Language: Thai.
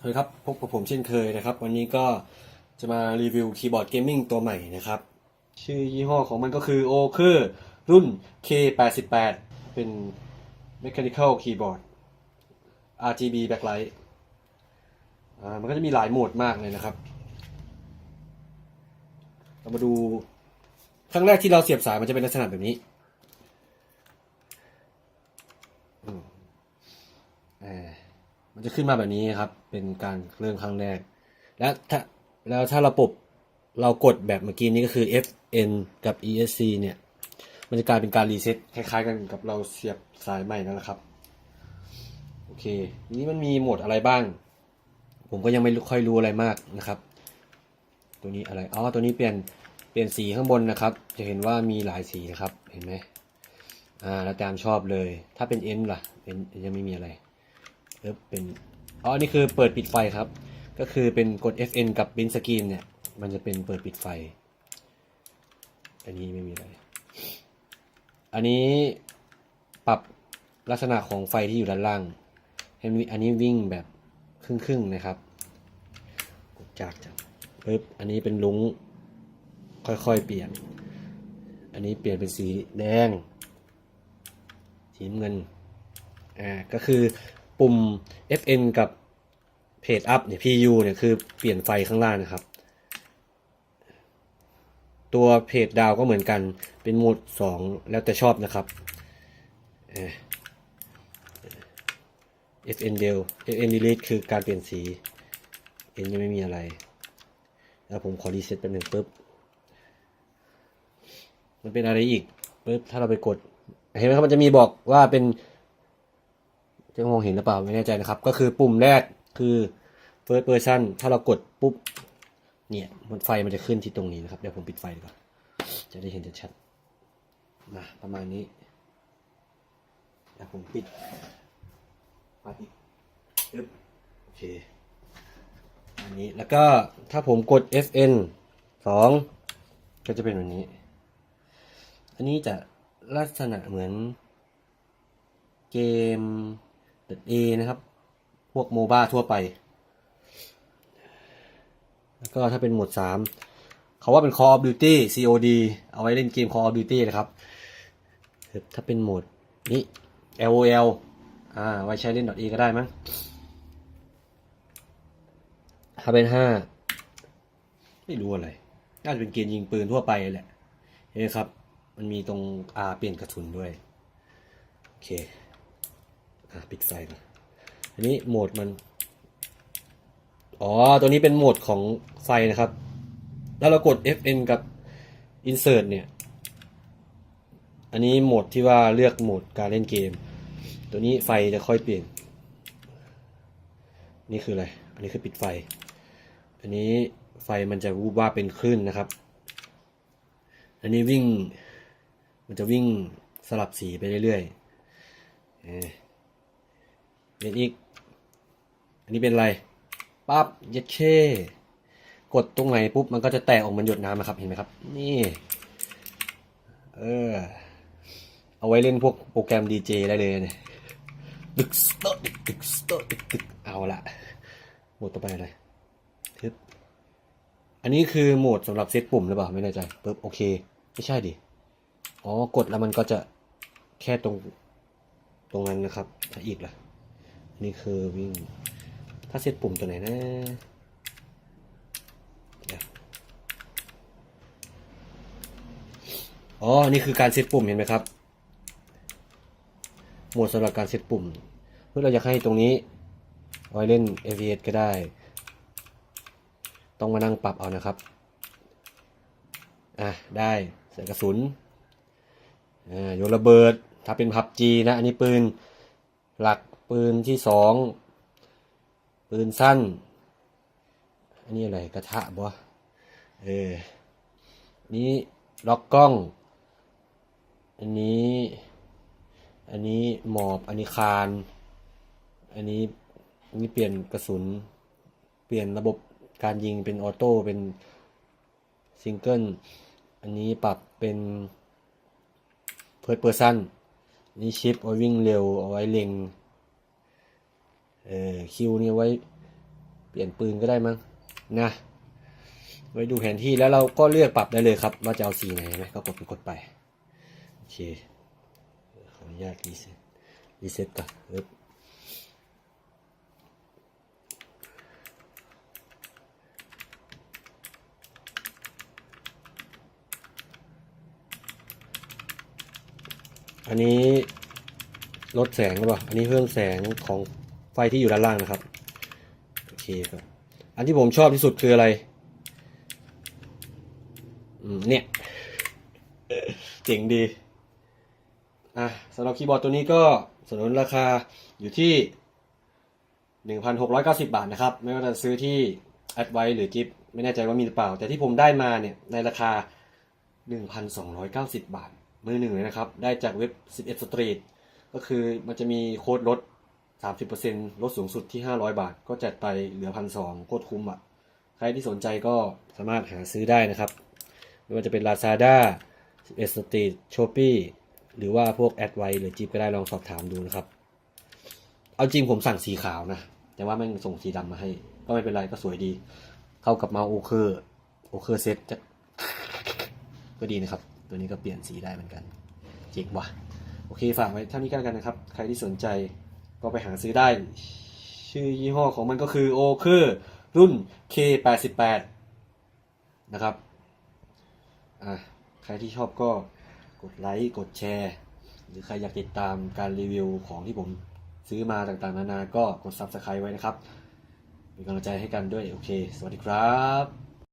วัสดีครับพบกับผมเช่นเคยนะครับวันนี้ก็จะมารีวิวคีย์บอร์ดเกมมิ่งตัวใหม่นะครับชื่อยี่ห้อของมันก็คือโอเคอร์รุ่น K88 เป็น Mechanical Keyboard RGB Backlight มันก็จะมีหลายโหมดมากเลยนะครับเรามาดูครั้งแรกที่เราเสียบสายมันจะเป็นลักษณะแบบนี้มันจะขึ้นมาแบบนี้ครับเป็นการเริ่มครั้งแรกแล้วถ้าเรากดแบบเมื่อกี้นี้ก็คือ FN กับ ESC เนี่ยมันจะกลายเป็นการรีเซ็ตคล้ายๆกันกับเราเสียบสายใหม่นั่นแหละครับโอเคนี้มันมีโหมดอะไรบ้างผมก็ยังไม่ค่อยรู้อะไรมากนะครับตัวนี้อะไรตัวนี้เปลี่ยนสีข้างบนนะครับจะเห็นว่ามีหลายสีนะครับเห็นไหมแล้วตามชอบเลยถ้าเป็น N ล่ะเป็นยังไม่มีอะไรเป็นนี่คือเปิดปิดไฟครับก็คือเป็นกด FN กับ Print Screen เนี่ยมันจะเป็นเปิดปิดไฟอันนี้ไม่มีอะไรอันนี้ปรับลักษณะของไฟที่อยู่ด้านล่างให้อันนี้วิ่งแบบครึ่งๆนะครับกดจากปึ๊บอันนี้เป็นลุ้งค่อยๆเปลี่ยนอันนี้เปลี่ยนเป็นสีแดงสีเงินก็คือปุ่ม FN กับ Page Up เนี่ย PU เนี่ยคือเปลี่ยนไฟข้างล่างนะครับตัว Page Down ก็เหมือนกันเป็นโหมด2แล้วแต่ชอบนะครับFN Delete คือการเปลี่ยนสี N ยังไม่มีอะไรแล้วผมขอรีเซ็ตเป็นหนึ่งปึ๊บมันเป็นอะไรอีกปึ๊บถ้าเราไปกดเห็นไหมครับมันจะมีบอกว่าเป็นจะมองเห็นหรือเปล่าไม่แน่ใจนะครับก็คือปุ่มแรกคือ First Person ถ้าเรากดปุ๊บเนี่ยไฟมันจะขึ้นที่ตรงนี้นะครับเดี๋ยวผมปิดไฟดีกว่าจะได้เห็นชัดๆประมาณนี้เดี๋ยวผมปิดไฟอีกปึ๊บโอเคอันนี้แล้วก็ถ้าผมกด FN 2ก็จะเป็นแบบนี้อันนี้จะลักษณะเหมือนเกมA นะครับพวกโมบ้าทั่วไปแล้วก็ถ้าเป็นโหมด3เขาว่าเป็น Call of Duty COD เอาไว้เล่นเกม Call of Duty นะครับถ้าเป็นโหมดนี้ LOL ไว้ใช้เล่น .A ก็ได้มั้งถ้าเป็น5ไม่รู้อะไรน่าจะเป็นเกมยิงปืนทั่วไปแหละเห็นไหมครับมันมีตรงเปลี่ยนกระสุนด้วยโอเคปิดไฟก่อนอันนี้โหมดมันตัวนี้เป็นโหมดของไฟนะครับแล้วเรากด FN กับ Insert เนี่ยอันนี้โหมดที่ว่าเลือกโหมดการเล่นเกมตัวนี้ไฟจะค่อยเปลี่ยนนี่คืออะไรอันนี้คือปิดไฟอันนี้ไฟมันจะวูบว่าเป็นคลื่นนะครับอันนี้มันจะวิ่งสลับสีไปเรื่อยๆเป็นอีกอันนี้เป็นอะไรปั๊บเย็ดเช่กดตรงไหนปุ๊บมันก็จะแตกออกมาหยดน้ำนะครับเห็นไหมครับนี่เอาไว้เล่นพวกโปรแกรมดีเจได้เลยเนี่ยดึกสโตดึกสโตดึกเอาละโหมดต่อไปอะไรทึบอันนี้คือโหมดสำหรับเซตปุ่มหรือเปล่าไม่แน่ใจปึ๊บโอเคไม่ใช่ดิกดแล้วมันก็จะแค่ตรงนั้นนะครับถ้าอีกล่ะนี่คือวิ่งถ้าเซตปุ่มตัวไหนนะนี่คือการเซตปุ่มเห็นไหมครับโหมดสำหรับการเซตปุ่มเพื่อเราอยากให้ตรงนี้ไว้เล่น FPS ก็ได้ต้องมานั่งปรับเอานะครับได้ใส่กระสุนโยนระเบิดถ้าเป็น PUBG นะอันนี้ปืนหลักปืนที่2ปืนสั้นอันนี้อะไรกระทะบ่นี้ล็อกกล้องอันนี้หมอบอันนี้คานอันนี้เปลี่ยนกระสุนเปลี่ยนระบบการยิงเป็นออโต้เป็นซิงเกิลอันนี้ปรับเป็นเพิร์ทเพอร์ซันนี่ชิปเอาไว้วิ่งเร็วเอาไว้เล็งคิวนี่ไว้ ลี่ยนปืนก็ได้มั้งนะไว้ดูแผนที่แล้วเราก็เลือกปรับได้เลยครับว่าจะเอาสีไหนไหมก็กดไปโอเคขออนุญาตรีเซ็ตก่อนอันนี้ลดแสงหรือเปล่าอันนี้เพิ่มแสงของไฟที่อยู่ด้านล่างนะครับโอเคครับอันที่ผมชอบที่สุดคืออะไรเนี่ยเจ๋งดีสำหรับคีย์บอร์ดตัวนี้ก็สนุนราคาอยู่ที่ 1,690 บาทนะครับไม่ว่าจะซื้อที่ Advice หรือจิ๊บไม่แน่ใจว่ามีหรือเปล่าแต่ที่ผมได้มาเนี่ยในราคา 1,290 บาทมือหนึ่งเลยนะครับได้จากเว็บ11 Street ก็คือมันจะมีโค้ดลด 30% ลดสูงสุดที่500 บาทก็จัดไปเหลือ 1,200 โคตรคุ้มใครที่สนใจก็สามารถหาซื้อได้นะครับไม่ว่าจะเป็น Lazada 11 Street Shopee หรือว่าพวก Advice หรือจิ๊บก็ได้ลองสอบถามดูนะครับเอาจริงผมสั่งสีขาวนะแต่ว่ามันส่งสีดำมาให้ก็ไม่เป็นไรก็สวยดีเข้ากับเมาส์โอเคอร์เซตก็ดีนะครับตัวนี้ก็เปลี่ยนสีได้เหมือนกันเจ๋งว่ะโอเคฝากไว้เท่านี้กันนะครับใครที่สนใจก็ไปหาซื้อได้ชื่อยี่ห้อของมันก็คือโอเคอร์รุ่น K88 นะครับใครที่ชอบก็กดไลค์กดแชร์หรือใครอยากติดตามการรีวิวของที่ผมซื้อมาต่างๆนานาก็กด Subscribe ไว้นะครับเป็นกำลังใจให้กันด้วยโอเคสวัสดีครับ